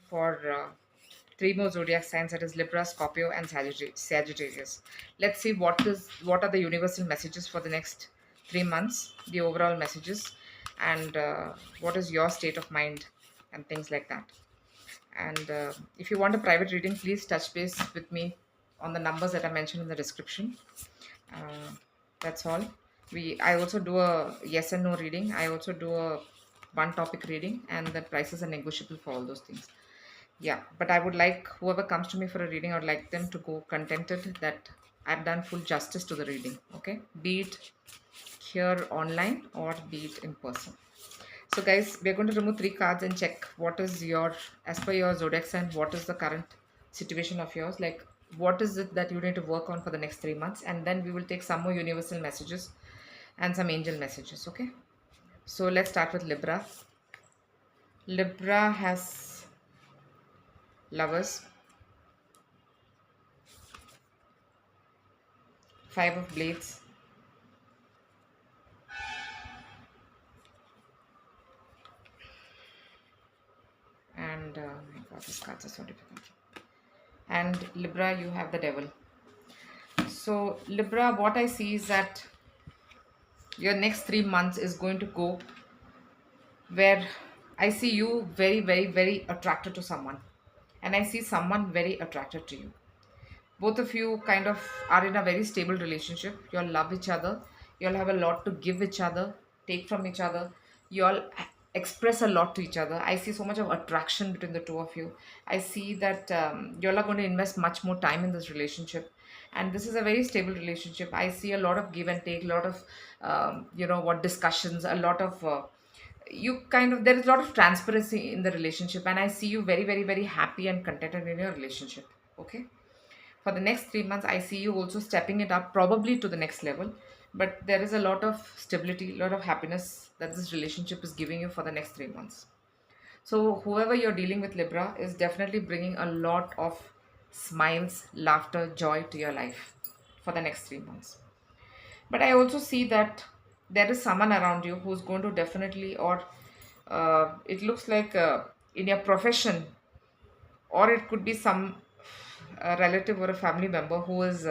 for three more zodiac signs, that is Libra, Scorpio, and Sagittarius. Let's see what are the universal messages for the next 3 months, the overall messages, and what is your state of mind and things like that. And if you want a private reading, please touch base with me on the numbers that I mentioned in the description. Uh, that's all. I also do a yes and no reading. I also do a one topic reading, and the prices are negotiable for all those things. Yeah, but I would like whoever comes to me for a reading, I would like them to go contented that I've done full justice to the reading. Okay, be it here online or be it in person. So, guys, we're going to remove three cards and check what is your, as per your zodiac sign, what is the current situation of yours. Like, what is it that you need to work on for the next 3 months, and then we will take some more universal messages and some angel messages. Okay, so let's start with Libra. Libra has Lovers, Five of Blades, and my god, these cards are so difficult. And Libra, you have the Devil. So Libra, what I see is that your next 3 months is going to go where I see you very, very, very attracted to someone, and I see someone very attracted to you. Both of you kind of are in a very stable relationship. You all love each other. You all have a lot to give each other, take from each other. You all express a lot to each other. I see so much of attraction between the two of you. I see that you all are going to invest much more time in this relationship. And this is a very stable relationship. I see a lot of give and take, a lot of, discussions, a lot of you kind of there is a lot of transparency in the relationship, and I see you very, very, very happy and contented in your relationship. Okay, for the next 3 months I see you also stepping it up probably to the next level, but there is a lot of stability, a lot of happiness that this relationship is giving you for the next 3 months. So whoever you're dealing with, Libra, is definitely bringing a lot of smiles, laughter, joy to your life for the next 3 months. But I also see that there is someone around you who's going to definitely, or it looks like in your profession, or it could be some relative or a family member who is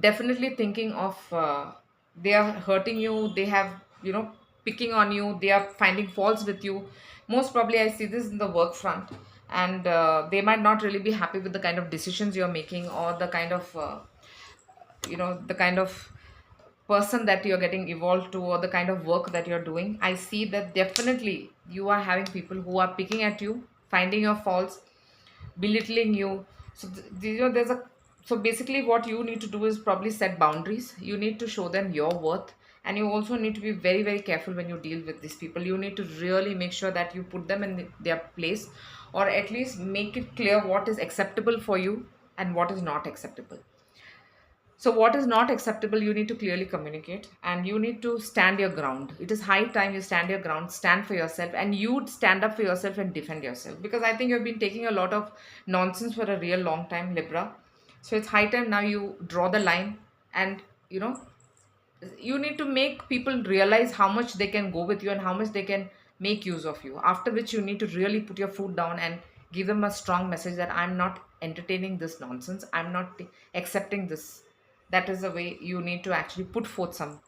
definitely thinking of they are hurting you, they have, picking on you, they are finding faults with you. Most probably I see this in the work front, and they might not really be happy with the kind of decisions you're making, or the kind of the kind of person that you're getting evolved to, or the kind of work that you're doing. I see that definitely you are having people who are picking at you, finding your faults, belittling you. So there's a so basically what you need to do is probably set boundaries. You need to show them your worth, and you also need to be very, very careful when you deal with these people. You need to really make sure that you put them in their place, or at least make it clear what is acceptable for you and what is not acceptable. So, what is not acceptable, you need to clearly communicate, and you need to stand your ground. It is high time you stand your ground, stand for yourself, and you stand up for yourself and defend yourself. Because I think you've been taking a lot of nonsense for a real long time, Libra. So, it's high time now you draw the line, and you need to make people realize how much they can go with you and how much they can make use of you. After which, you need to really put your foot down and give them a strong message that I'm not entertaining this nonsense, I'm not accepting this. That is the way you need to actually put forth some.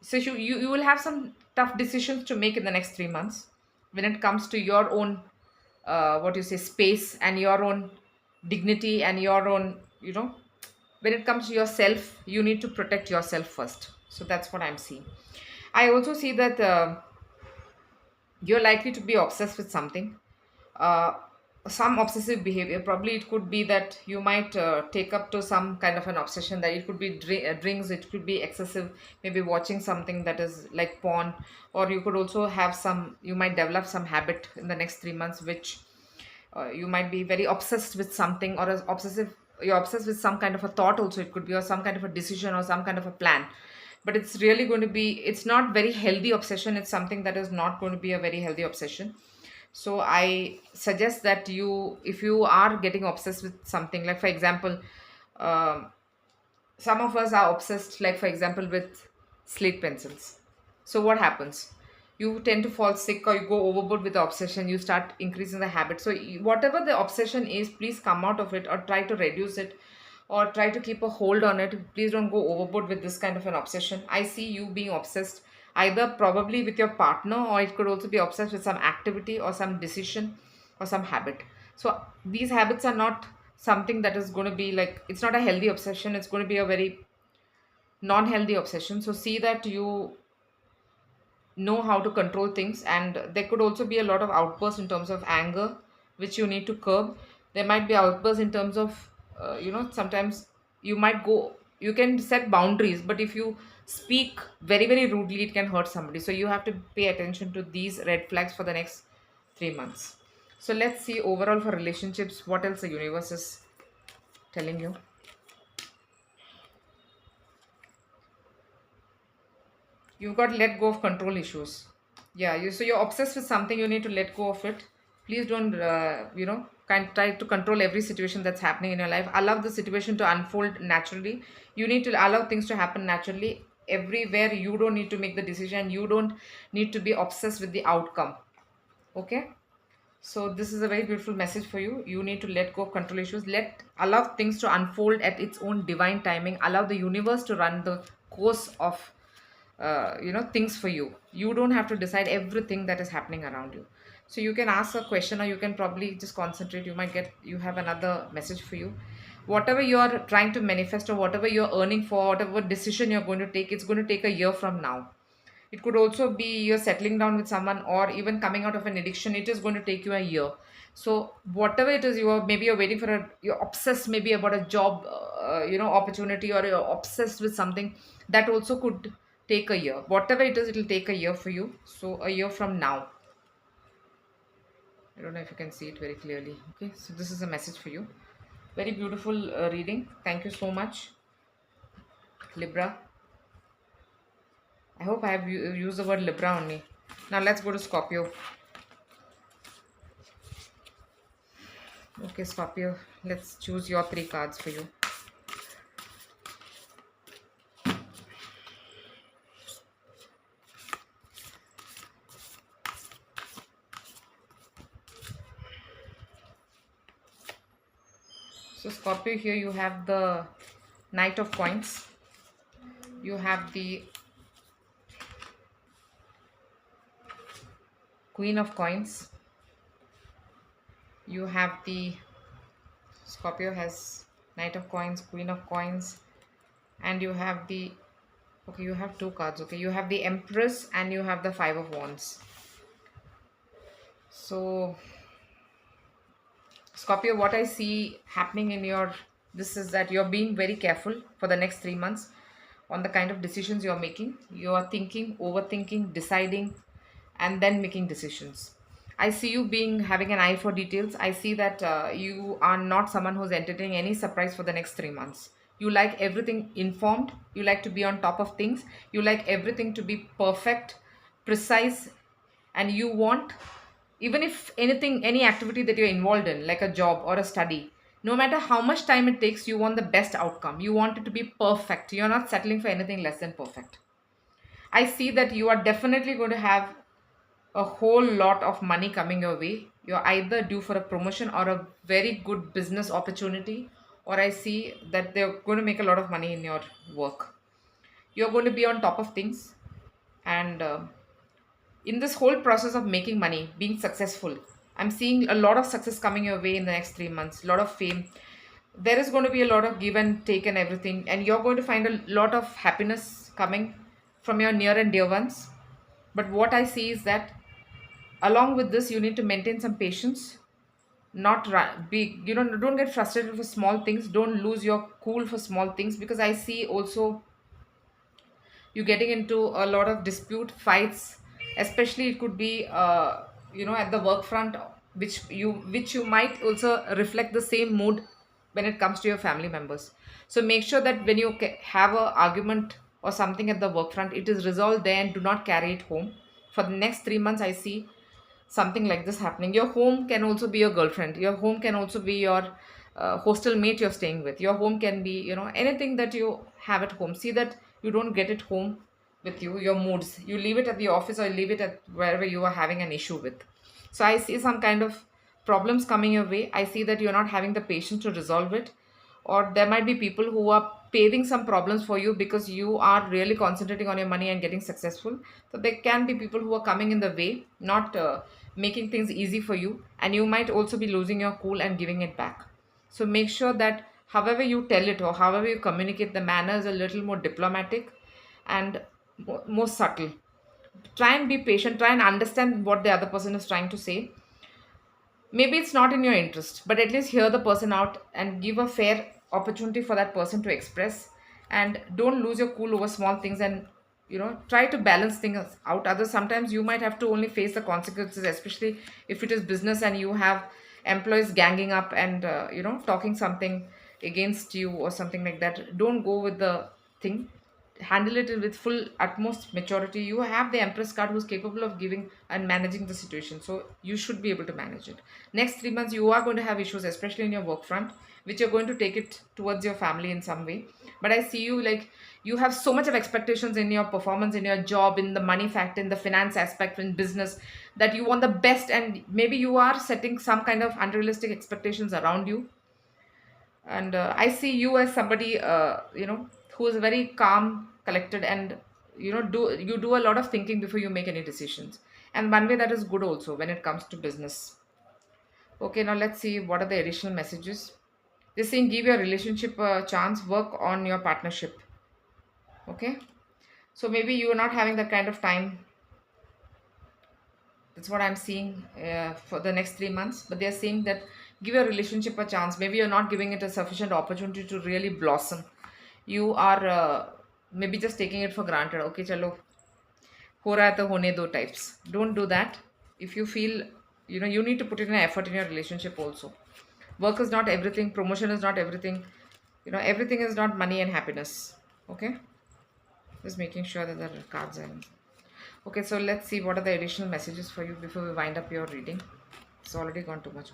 So you will have some tough decisions to make in the next 3 months when it comes to your own what you say space, and your own dignity, and your own, when it comes to yourself, you need to protect yourself first. So that's what I'm seeing. I also see that you're likely to be obsessed with something, uh, some obsessive behavior. Probably it could be that you might take up to some kind of an obsession, that it could be drinks, it could be excessive, maybe watching something that is like porn, or you could also have some, you might develop some habit in the next 3 months, which you might be very obsessed with something, or as obsessive, you're obsessed with some kind of a thought also, it could be, or some kind of a decision, or some kind of a plan. But it's really going to be, it's not very healthy obsession, it's something that is not going to be a very healthy obsession. So I suggest that you, if you are getting obsessed with something, like for example, um, some of us are obsessed, like for example, with slate pencils. So what happens, you tend to fall sick, or you go overboard with the obsession, you start increasing the habit. So whatever the obsession is, please come out of it or try to reduce it, or try to keep a hold on it. Please don't go overboard with this kind of an obsession. I see you being obsessed either probably with your partner, or it could also be obsessed with some activity or some decision or some habit. So these habits are not something that is going to be like, it's not a healthy obsession, it's going to be a very non-healthy obsession. So see that you know how to control things, and there could also be a lot of outbursts in terms of anger which you need to curb. There might be outbursts in terms of sometimes you might go, you can set boundaries, but if you speak very very rudely, it can hurt somebody. So you have to pay attention to these red flags for the next 3 months. So let's see overall for relationships what else the universe is telling you. You've got to let go of control issues. Yeah, so you're obsessed with something, you need to let go of it. Please don't kind try to control every situation that's happening in your life. Allow the situation to unfold naturally. You need to allow things to happen naturally everywhere. You don't need to make the decision, you don't need to be obsessed with the outcome. Okay, so this is a very beautiful message for you. You need to let go of control issues. Allow things to unfold at its own divine timing. Allow the universe to run the course of things for you. You don't have to decide everything that is happening around you. So you can ask a question, or you can probably just concentrate. You have another message for you. Whatever you are trying to manifest, or whatever you're earning for, whatever decision you're going to take, it's going to take a year from now. It could also be you're settling down with someone, or even coming out of an addiction. It is going to take you a year. So whatever it is, you're waiting for you're obsessed maybe about a job opportunity, or you're obsessed with something that also could take a year. Whatever it is, it'll take a year for you. So a year from now. I don't know if you can see it very clearly. Okay, so this is a message for you. Very beautiful reading. Thank you so much, Libra. I hope I have used the word Libra only. Now let's go to Scorpio. Okay, Scorpio, let's choose your 3 cards for you. So Scorpio, here you have the Knight of Coins. You have the Queen of Coins. You have the Scorpio has Knight of Coins, Queen of Coins, and you have the, okay, you have 2 cards. Okay, you have the Empress and you have the 5 of Wands. So Scorpio, what I see happening in this is that you're being very careful for the next 3 months on the kind of decisions you're making. You are thinking, overthinking, deciding, and then making decisions. I see you having an eye for details. I see that you are not someone who's entertaining any surprise for the next 3 months. You like everything informed. You like to be on top of things. You like everything to be perfect, precise, and you want, even if any activity that you're involved in, like a job or a study, no matter how much time it takes, you want the best outcome. You want it to be perfect. You're not settling for anything less than perfect. I see that you are definitely going to have a whole lot of money coming your way. You're either due for a promotion or a very good business opportunity, or I see that they're going to make a lot of money in your work. You're going to be on top of things, and in this whole process of making money, being successful, I'm seeing a lot of success coming your way in the next 3 months, a lot of fame. There is going to be a lot of give and take and everything, and you're going to find a lot of happiness coming from your near and dear ones. But what I see is that along with this, you need to maintain some patience. Not be, don't get frustrated for small things. Don't lose your cool for small things, because I see also you getting into a lot of dispute fights, especially it could be at the work front, which you might also reflect the same mood when it comes to your family members. So make sure that when you have a argument or something at the work front, it is resolved there, and do not carry it home. For the next 3 months, I see something like this happening. Your home can also be your girlfriend. Your home can also be your hostel mate you're staying with. Your home can be anything that you have at home. See that you don't get it home with you, your moods. You leave it at the office or you leave it at wherever you are having an issue with. So I see some kind of problems coming your way. I see that you're not having the patience to resolve it, or there might be people who are paving some problems for you because you are really concentrating on your money and getting successful. So there can be people who are coming in the way, not making things easy for you, and you might also be losing your cool and giving it back. So make sure that however you tell it or however you communicate, the manner is a little more diplomatic and more subtle. Try and be patient, try and understand what the other person is trying to say. Maybe it's not in your interest, but at least hear the person out and give a fair opportunity for that person to express. And don't lose your cool over small things, and try to balance things out. Others, sometimes you might have to only face the consequences, especially if it is business and you have employees ganging up and talking something against you or something like that. Don't go with the thing. Handle it with full utmost maturity. You have the empress card who's capable of giving and managing the situation, so you should be able to manage it. Next 3 months you are going to have issues, especially in your work front, which you're going to take it towards your family in some way. But I see you like you have so much of expectations in your performance, in your job, in the money factor, in the finance aspect, in business, that you want the best, and maybe you are setting some kind of unrealistic expectations around you. And I see you as somebody who is very calm, collected, and do a lot of thinking before you make any decisions. And one way that is good also when it comes to business. Okay, now let's see what are the additional messages. They're saying give your relationship a chance, work on your partnership. Okay, so maybe you are not having that kind of time. That's what I'm seeing for the next 3 months. But they're saying that give your relationship a chance. Maybe you're not giving it a sufficient opportunity to really blossom. You are maybe just taking it for granted. Okay, chalo, ho raha hai to hone do types. Don't do that. If you feel, you need to put in an effort in your relationship also. Work is not everything. Promotion is not everything. Everything is not money and happiness. Okay, just making sure that the cards are in. Okay, so let's see what are the additional messages for you before we wind up your reading. It's already gone too much.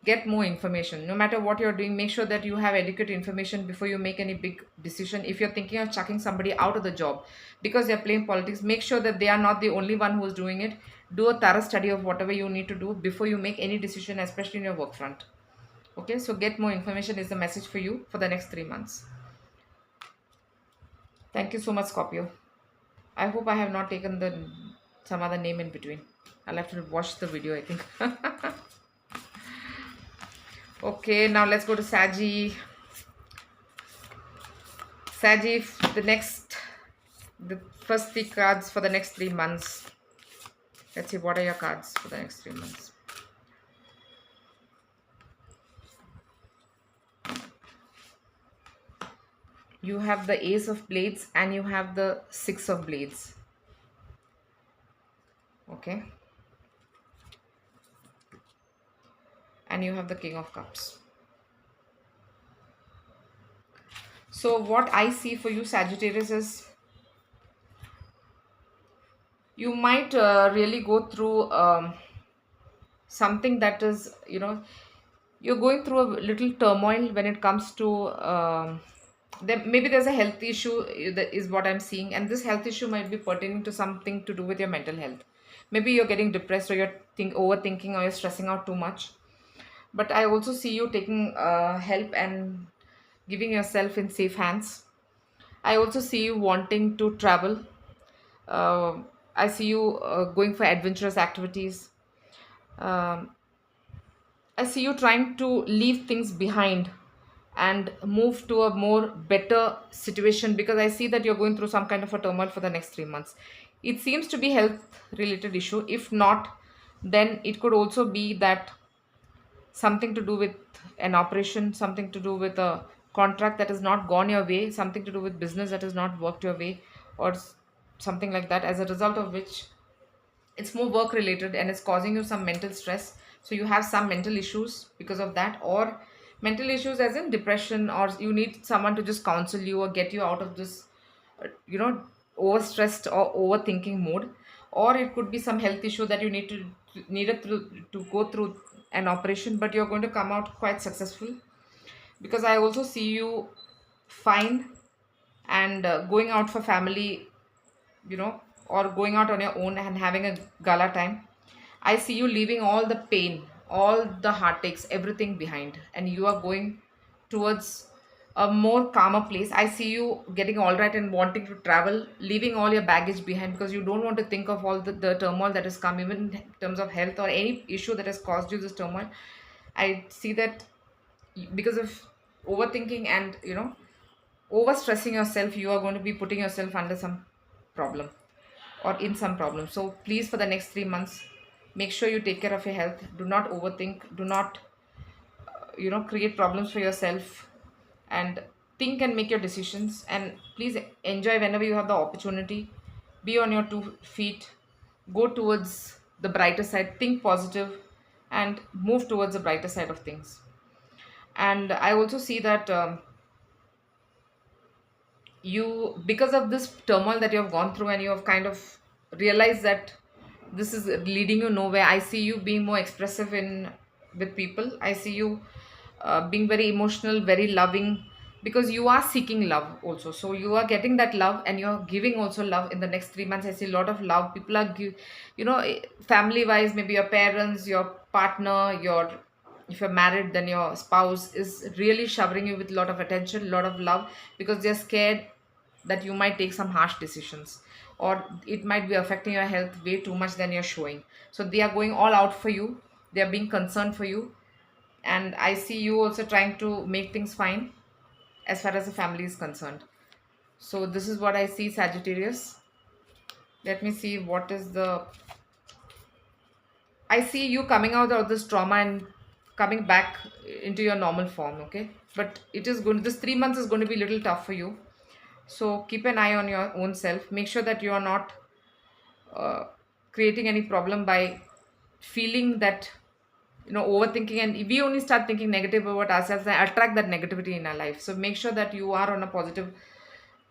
Get more information. No matter what you're doing, make sure that you have adequate information before you make any big decision. If you're thinking of chucking somebody out of the job because they're playing politics, make sure that they are not the only one who is doing it. Do a thorough study of whatever you need to do before you make any decision, especially in your work front. Okay, so get more information is the message for you for the next 3 months. Thank you so much, Scorpio. I hope I have not taken the some other name in between. I'll have to watch the video, I think. Okay, now let's go to Saggi. Saggi, the first 3 cards for the next 3 months. Let's see, what are your cards for the next 3 months? You have the Ace of Blades and you have the Six of Blades. Okay. And you have the King of Cups. So what I see for you, Sagittarius, is you might really go through something that is, you're going through a little turmoil when it comes to maybe there's a health issue that is what I'm seeing, and this health issue might be pertaining to something to do with your mental health. Maybe you're getting depressed, or you're overthinking, or you're stressing out too much. But I also see you taking help and giving yourself in safe hands. I also see you wanting to travel. uh, I see you going for adventurous activities. um, I see you trying to leave things behind and move to a more better situation, because I see that you're going through some kind of a turmoil for the next 3 months. It seems to be health related issue. If not, then it could also be that something to do with an operation, something to do with a contract that has not gone your way, something to do with business that has not worked your way, or something like that, as a result of which it's more work related and it's causing you some mental stress. So you have some mental issues because of that, or mental issues as in depression, or you need someone to just counsel you or get you out of this uh, you know overstressed or overthinking mode. Or it could be some health issue that you needed to go through an operation, but you're going to come out quite successful, because I also see you fine and going out for family or going out on your own and having a gala time. I see you leaving all the pain, all the heartaches, everything behind, and you are going towards a more calmer place. I see you getting all right and wanting to travel, leaving all your baggage behind because you don't want to think of all the turmoil that has come, even in terms of health or any issue that has caused you this turmoil. I see that because of overthinking and overstressing yourself, you are going to be putting yourself under some problem or in some problem. So please, for the next 3 months, make sure you take care of your health. Do not overthink. Do not create problems for yourself, and think and make your decisions. And please enjoy whenever you have the opportunity. Be on your 2 feet. Go towards the brighter side. Think positive and move towards the brighter side of things. And I also see that you, because of this turmoil that you have gone through and you have kind of realized that this is leading you nowhere. I see you being more expressive in with people. I see you being very emotional, very loving, because you are seeking love also. So you are getting that love and you're giving also love in the next 3 months. I see a lot of love. People are family wise, maybe your parents, your partner, your, if you're married, then your spouse is really showering you with a lot of attention, a lot of love, because they're scared that you might take some harsh decisions, or it might be affecting your health way too much than you're showing. So they are going all out for you. They are being concerned for you. And I see you also trying to make things fine as far as the family is concerned. So this is what I see, Sagittarius. Let me see what is the, I see you coming out of this trauma and coming back into your normal form, okay? But it is going, this 3 months is going to be a little tough for you. So keep an eye on your own self. Make sure that you are not uh, creating any problem by feeling that, overthinking. And we only start thinking negative about ourselves and attract that negativity in our life. So make sure that you are on a positive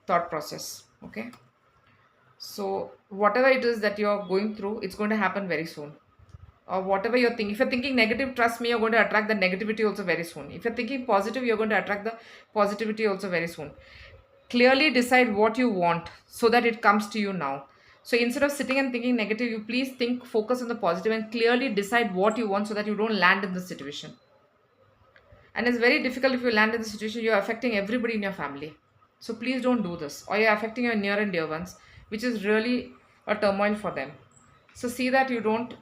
thought process, okay? So whatever it is that you're going through, it's going to happen very soon. Or whatever you're thinking, if you're thinking negative, trust me, you're going to attract the negativity also very soon. If you're thinking positive, you're going to attract the positivity also very soon. Clearly decide what you want so that it comes to you now. So instead of sitting and thinking negative, you please think, focus on the positive and clearly decide what you want so that you don't land in this situation. And it's very difficult. If you land in the situation, you're affecting everybody in your family. So please don't do this, or you're affecting your near and dear ones, which is really a turmoil for them. So see that you don't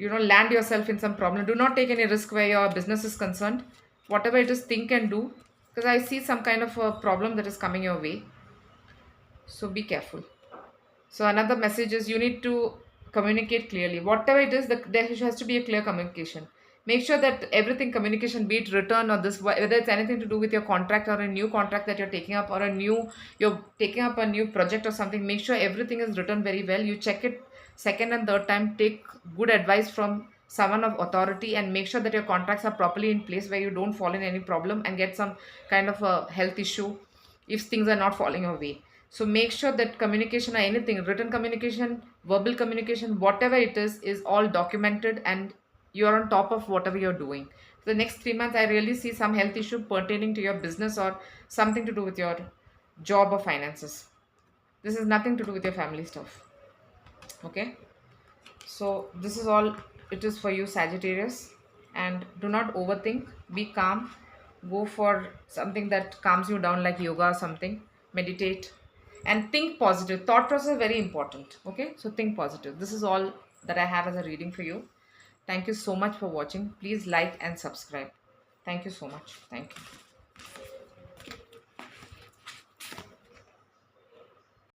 land yourself in some problem. Do not take any risk where your business is concerned. Whatever it is, think and do, because I see some kind of a problem that is coming your way. So be careful. So another message is you need to communicate clearly. Whatever it is, there has to be a clear communication. Make sure that everything communication, be it return or this, whether it's anything to do with your contract or a new contract that you're taking up, or you're taking up a new project or something. Make sure everything is written very well. You check it second and third time. Take good advice from someone of authority and make sure that your contracts are properly in place, where you don't fall in any problem and get some kind of a health issue if things are not falling your way. So make sure that communication or anything, written communication, verbal communication, whatever it is all documented and you're on top of whatever you're doing. For the next 3 months, I really see some health issue pertaining to your business or something to do with your job or finances. This is nothing to do with your family stuff. Okay. So this is all it is for you, Sagittarius. And do not overthink. Be calm. Go for something that calms you down, like yoga or something. Meditate. And think positive. Thought process is very important. Okay. So think positive. This is all that I have as a reading for you. Thank you so much for watching. Please like and subscribe. Thank you so much. Thank you.